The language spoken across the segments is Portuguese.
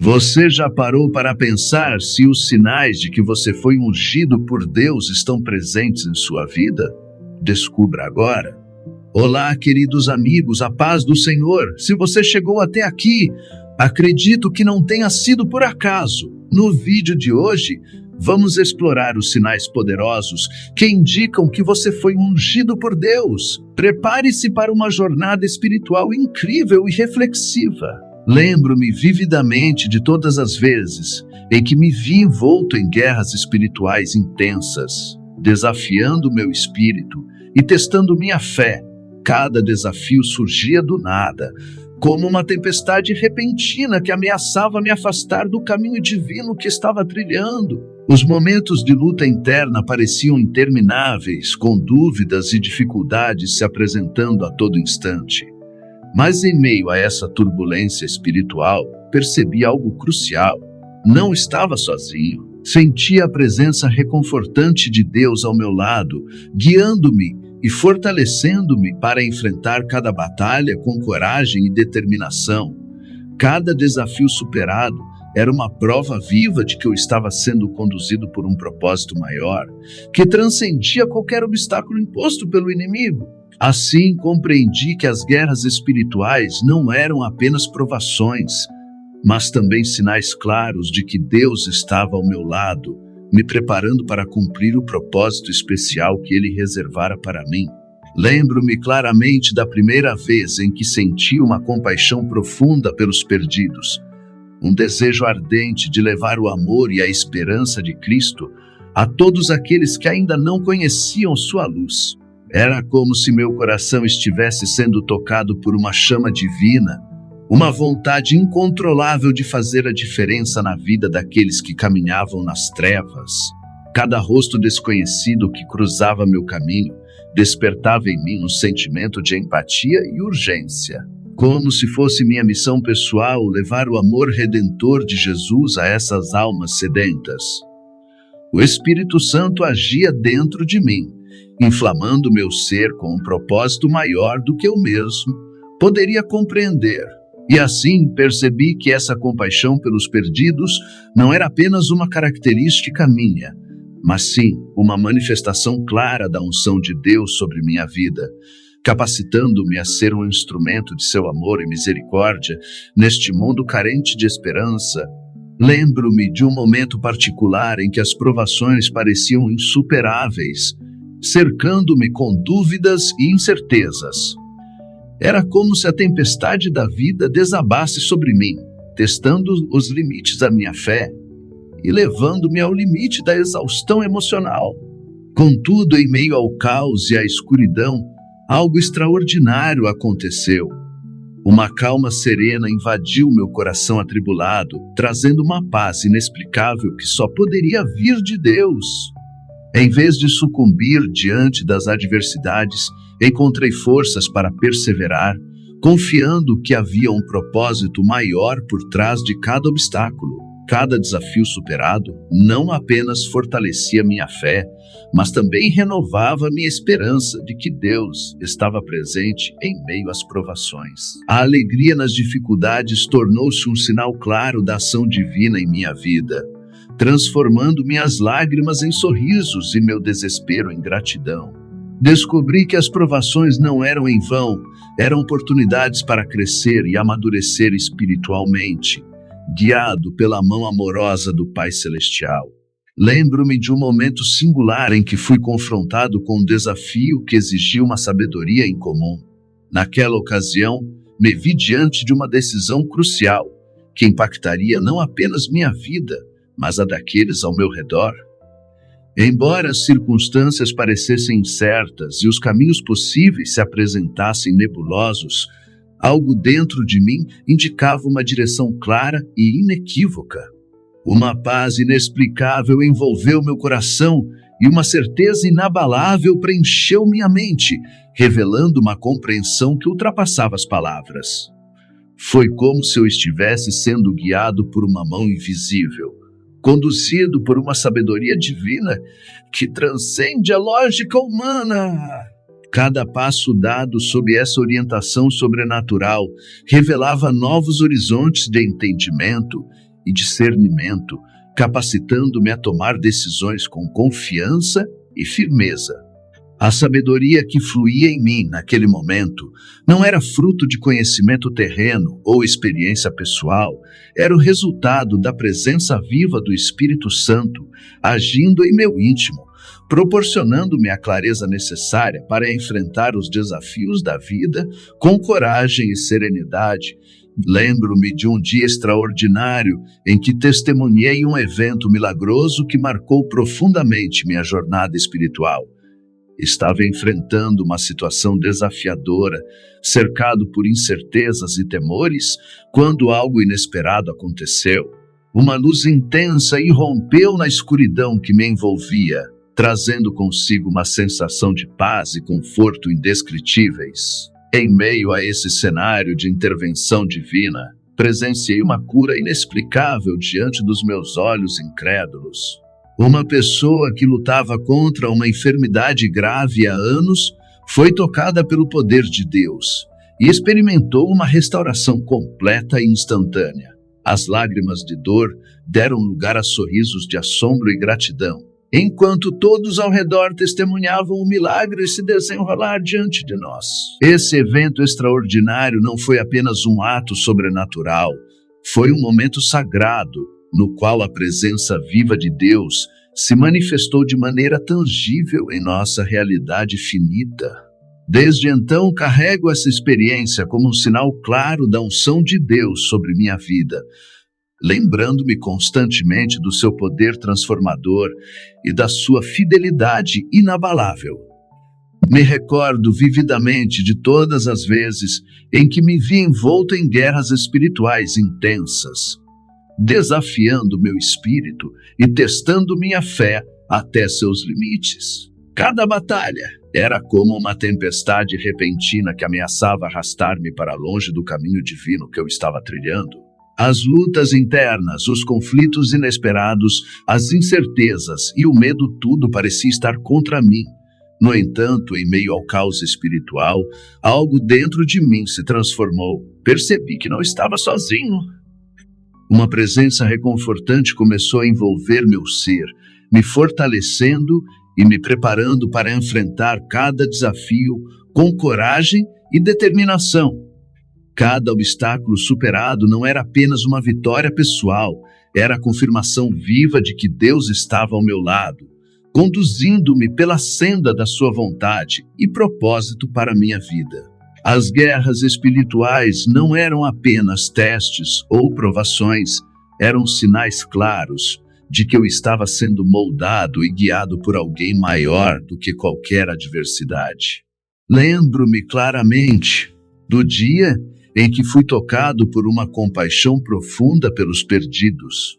Você já parou para pensar se os sinais de que você foi ungido por Deus estão presentes em sua vida? Descubra agora. Olá, queridos amigos, a paz do Senhor. Se você chegou até aqui, acredito que não tenha sido por acaso. No vídeo de hoje, vamos explorar os sinais poderosos que indicam que você foi ungido por Deus. Prepare-se para uma jornada espiritual incrível e reflexiva. Lembro-me vividamente de todas as vezes em que me vi envolto em guerras espirituais intensas, desafiando meu espírito e testando minha fé. Cada desafio surgia do nada, como uma tempestade repentina que ameaçava me afastar do caminho divino que estava trilhando. Os momentos de luta interna pareciam intermináveis, com dúvidas e dificuldades se apresentando a todo instante. Mas em meio a essa turbulência espiritual, percebi algo crucial. Não estava sozinho. Sentia a presença reconfortante de Deus ao meu lado, guiando-me e fortalecendo-me para enfrentar cada batalha com coragem e determinação. Cada desafio superado era uma prova viva de que eu estava sendo conduzido por um propósito maior, que transcendia qualquer obstáculo imposto pelo inimigo. Assim, compreendi que as guerras espirituais não eram apenas provações, mas também sinais claros de que Deus estava ao meu lado, me preparando para cumprir o propósito especial que Ele reservara para mim. Lembro-me claramente da primeira vez em que senti uma compaixão profunda pelos perdidos, um desejo ardente de levar o amor e a esperança de Cristo a todos aqueles que ainda não conheciam sua luz. Era como se meu coração estivesse sendo tocado por uma chama divina, uma vontade incontrolável de fazer a diferença na vida daqueles que caminhavam nas trevas. Cada rosto desconhecido que cruzava meu caminho despertava em mim um sentimento de empatia e urgência. Como se fosse minha missão pessoal levar o amor redentor de Jesus a essas almas sedentas. O Espírito Santo agia dentro de mim, inflamando meu ser com um propósito maior do que eu mesmo poderia compreender. E assim percebi que essa compaixão pelos perdidos não era apenas uma característica minha, mas sim uma manifestação clara da unção de Deus sobre minha vida, capacitando-me a ser um instrumento de seu amor e misericórdia neste mundo carente de esperança. Lembro-me de um momento particular em que as provações pareciam insuperáveis, cercando-me com dúvidas e incertezas. Era como se a tempestade da vida desabasse sobre mim, testando os limites da minha fé e levando-me ao limite da exaustão emocional. Contudo, em meio ao caos e à escuridão, algo extraordinário aconteceu. Uma calma serena invadiu meu coração atribulado, trazendo uma paz inexplicável que só poderia vir de Deus. Em vez de sucumbir diante das adversidades, encontrei forças para perseverar, confiando que havia um propósito maior por trás de cada obstáculo. Cada desafio superado não apenas fortalecia minha fé, mas também renovava minha esperança de que Deus estava presente em meio às provações. A alegria nas dificuldades tornou-se um sinal claro da ação divina em minha vida, transformando minhas lágrimas em sorrisos e meu desespero em gratidão. Descobri que as provações não eram em vão, eram oportunidades para crescer e amadurecer espiritualmente, guiado pela mão amorosa do Pai Celestial. Lembro-me de um momento singular em que fui confrontado com um desafio que exigia uma sabedoria incomum. Naquela ocasião, me vi diante de uma decisão crucial, que impactaria não apenas minha vida, mas a daqueles ao meu redor. Embora as circunstâncias parecessem incertas e os caminhos possíveis se apresentassem nebulosos, algo dentro de mim indicava uma direção clara e inequívoca. Uma paz inexplicável envolveu meu coração e uma certeza inabalável preencheu minha mente, revelando uma compreensão que ultrapassava as palavras. Foi como se eu estivesse sendo guiado por uma mão invisível, conduzido por uma sabedoria divina que transcende a lógica humana. Cada passo dado sob essa orientação sobrenatural revelava novos horizontes de entendimento e discernimento, capacitando-me a tomar decisões com confiança e firmeza. A sabedoria que fluía em mim naquele momento não era fruto de conhecimento terreno ou experiência pessoal, era o resultado da presença viva do Espírito Santo agindo em meu íntimo, proporcionando-me a clareza necessária para enfrentar os desafios da vida com coragem e serenidade. Lembro-me de um dia extraordinário em que testemunhei um evento milagroso que marcou profundamente minha jornada espiritual. Estava enfrentando uma situação desafiadora, cercado por incertezas e temores, quando algo inesperado aconteceu. Uma luz intensa irrompeu na escuridão que me envolvia, trazendo consigo uma sensação de paz e conforto indescritíveis. Em meio a esse cenário de intervenção divina, presenciei uma cura inexplicável diante dos meus olhos incrédulos. Uma pessoa que lutava contra uma enfermidade grave há anos foi tocada pelo poder de Deus e experimentou uma restauração completa e instantânea. As lágrimas de dor deram lugar a sorrisos de assombro e gratidão, enquanto todos ao redor testemunhavam o milagre se desenrolar diante de nós. Esse evento extraordinário não foi apenas um ato sobrenatural, foi um momento sagrado, no qual a presença viva de Deus se manifestou de maneira tangível em nossa realidade finita. Desde então, carrego essa experiência como um sinal claro da unção de Deus sobre minha vida, lembrando-me constantemente do seu poder transformador e da sua fidelidade inabalável. Me recordo vividamente de todas as vezes em que me vi envolto em guerras espirituais intensas, desafiando meu espírito e testando minha fé até seus limites. Cada batalha era como uma tempestade repentina que ameaçava arrastar-me para longe do caminho divino que eu estava trilhando. As lutas internas, os conflitos inesperados, as incertezas e o medo, tudo parecia estar contra mim. No entanto, em meio ao caos espiritual, algo dentro de mim se transformou. Percebi que não estava sozinho. Uma presença reconfortante começou a envolver meu ser, me fortalecendo e me preparando para enfrentar cada desafio com coragem e determinação. Cada obstáculo superado não era apenas uma vitória pessoal, era a confirmação viva de que Deus estava ao meu lado, conduzindo-me pela senda da sua vontade e propósito para a minha vida. As guerras espirituais não eram apenas testes ou provações, eram sinais claros de que eu estava sendo moldado e guiado por alguém maior do que qualquer adversidade. Lembro-me claramente do dia em que fui tocado por uma compaixão profunda pelos perdidos.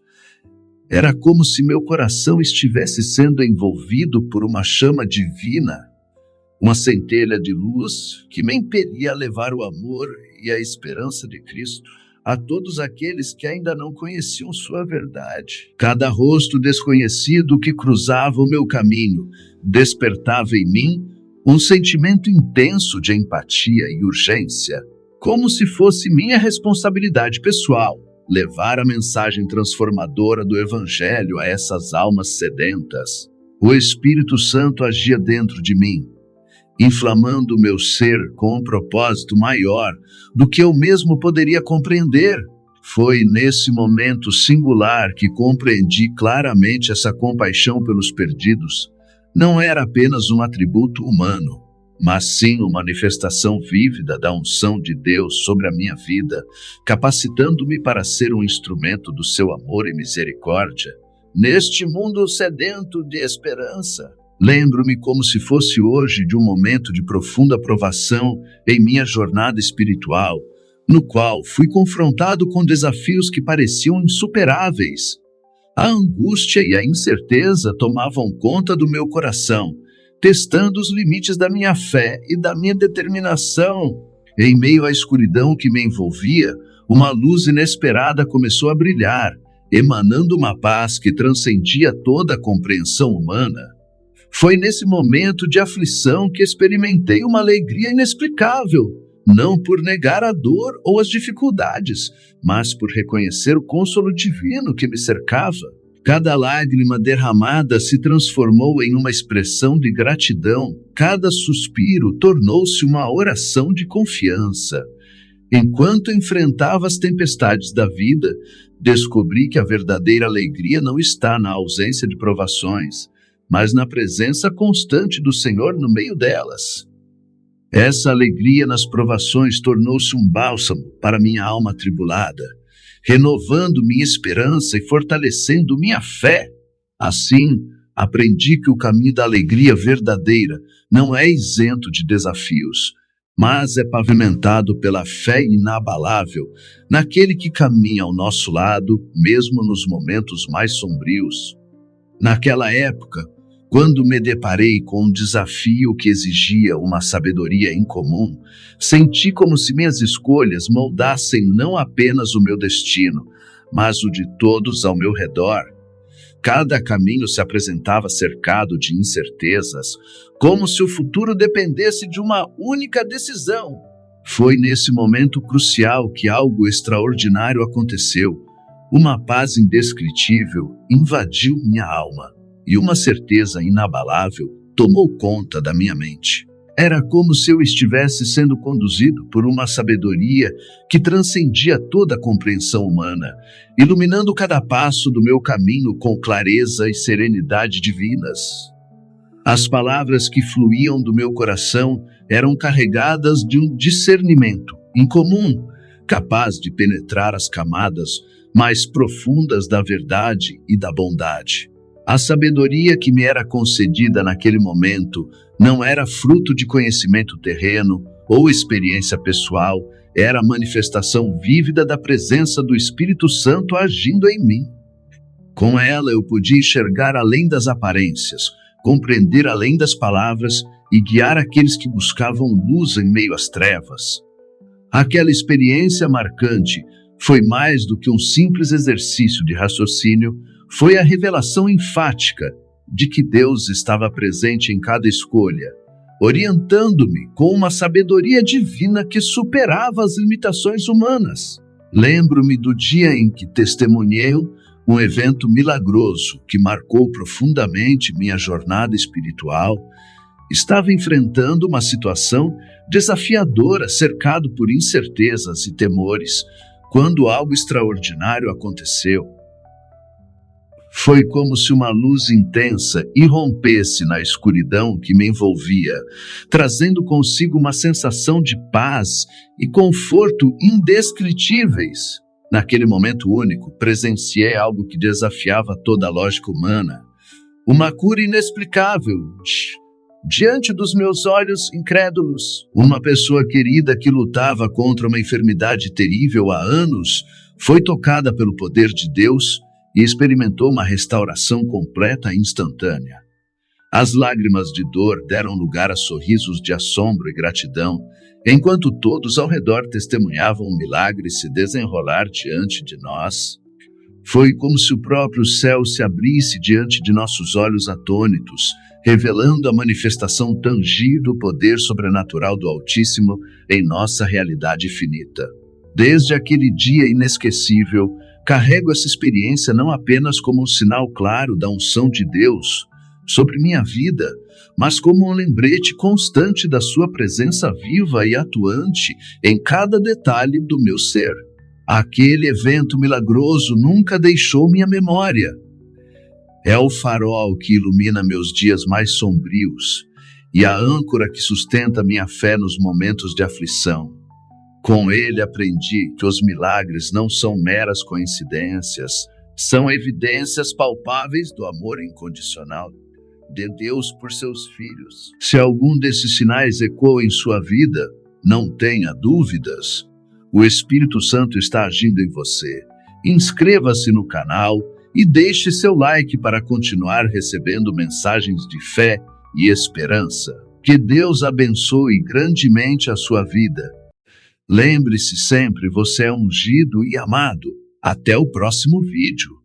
Era como se meu coração estivesse sendo envolvido por uma chama divina, uma centelha de luz que me impelia a levar o amor e a esperança de Cristo a todos aqueles que ainda não conheciam sua verdade. Cada rosto desconhecido que cruzava o meu caminho despertava em mim um sentimento intenso de empatia e urgência, como se fosse minha responsabilidade pessoal levar a mensagem transformadora do Evangelho a essas almas sedentas. O Espírito Santo agia dentro de mim, inflamando o meu ser com um propósito maior do que eu mesmo poderia compreender. Foi nesse momento singular que compreendi claramente essa compaixão pelos perdidos. Não era apenas um atributo humano, mas sim uma manifestação vívida da unção de Deus sobre a minha vida, capacitando-me para ser um instrumento do seu amor e misericórdia. Neste mundo sedento de esperança, lembro-me como se fosse hoje de um momento de profunda provação em minha jornada espiritual, no qual fui confrontado com desafios que pareciam insuperáveis. A angústia e a incerteza tomavam conta do meu coração, testando os limites da minha fé e da minha determinação. Em meio à escuridão que me envolvia, uma luz inesperada começou a brilhar, emanando uma paz que transcendia toda a compreensão humana. Foi nesse momento de aflição que experimentei uma alegria inexplicável, não por negar a dor ou as dificuldades, mas por reconhecer o consolo divino que me cercava. Cada lágrima derramada se transformou em uma expressão de gratidão, cada suspiro tornou-se uma oração de confiança. Enquanto enfrentava as tempestades da vida, descobri que a verdadeira alegria não está na ausência de provações, mas na presença constante do Senhor no meio delas. Essa alegria nas provações tornou-se um bálsamo para minha alma atribulada, renovando minha esperança e fortalecendo minha fé. Assim, aprendi que o caminho da alegria verdadeira não é isento de desafios, mas é pavimentado pela fé inabalável naquele que caminha ao nosso lado, mesmo nos momentos mais sombrios. Naquela época, quando me deparei com um desafio que exigia uma sabedoria incomum, senti como se minhas escolhas moldassem não apenas o meu destino, mas o de todos ao meu redor. Cada caminho se apresentava cercado de incertezas, como se o futuro dependesse de uma única decisão. Foi nesse momento crucial que algo extraordinário aconteceu. Uma paz indescritível invadiu minha alma, e uma certeza inabalável tomou conta da minha mente. Era como se eu estivesse sendo conduzido por uma sabedoria que transcendia toda a compreensão humana, iluminando cada passo do meu caminho com clareza e serenidade divinas. As palavras que fluíam do meu coração eram carregadas de um discernimento incomum, capaz de penetrar as camadas mais profundas da verdade e da bondade. A sabedoria que me era concedida naquele momento não era fruto de conhecimento terreno ou experiência pessoal, era a manifestação vívida da presença do Espírito Santo agindo em mim. Com ela eu podia enxergar além das aparências, compreender além das palavras e guiar aqueles que buscavam luz em meio às trevas. Aquela experiência marcante foi mais do que um simples exercício de raciocínio, foi a revelação enfática de que Deus estava presente em cada escolha, orientando-me com uma sabedoria divina que superava as limitações humanas. Lembro-me do dia em que testemunhei um evento milagroso que marcou profundamente minha jornada espiritual. Estava enfrentando uma situação desafiadora, cercado por incertezas e temores, quando algo extraordinário aconteceu. Foi como se uma luz intensa irrompesse na escuridão que me envolvia, trazendo consigo uma sensação de paz e conforto indescritíveis. Naquele momento único, presenciei algo que desafiava toda a lógica humana. Uma cura inexplicável diante dos meus olhos incrédulos. Uma pessoa querida que lutava contra uma enfermidade terrível há anos foi tocada pelo poder de Deus e experimentou uma restauração completa e instantânea. As lágrimas de dor deram lugar a sorrisos de assombro e gratidão, enquanto todos ao redor testemunhavam o milagre se desenrolar diante de nós. Foi como se o próprio céu se abrisse diante de nossos olhos atônitos, revelando a manifestação tangível do poder sobrenatural do Altíssimo em nossa realidade finita. Desde aquele dia inesquecível, carrego essa experiência não apenas como um sinal claro da unção de Deus sobre minha vida, mas como um lembrete constante da sua presença viva e atuante em cada detalhe do meu ser. Aquele evento milagroso nunca deixou minha memória. É o farol que ilumina meus dias mais sombrios e a âncora que sustenta minha fé nos momentos de aflição. Com ele aprendi que os milagres não são meras coincidências, são evidências palpáveis do amor incondicional de Deus por seus filhos. Se algum desses sinais ecoa em sua vida, não tenha dúvidas. O Espírito Santo está agindo em você. Inscreva-se no canal e deixe seu like para continuar recebendo mensagens de fé e esperança. Que Deus abençoe grandemente a sua vida. Lembre-se sempre, você é ungido e amado. Até o próximo vídeo.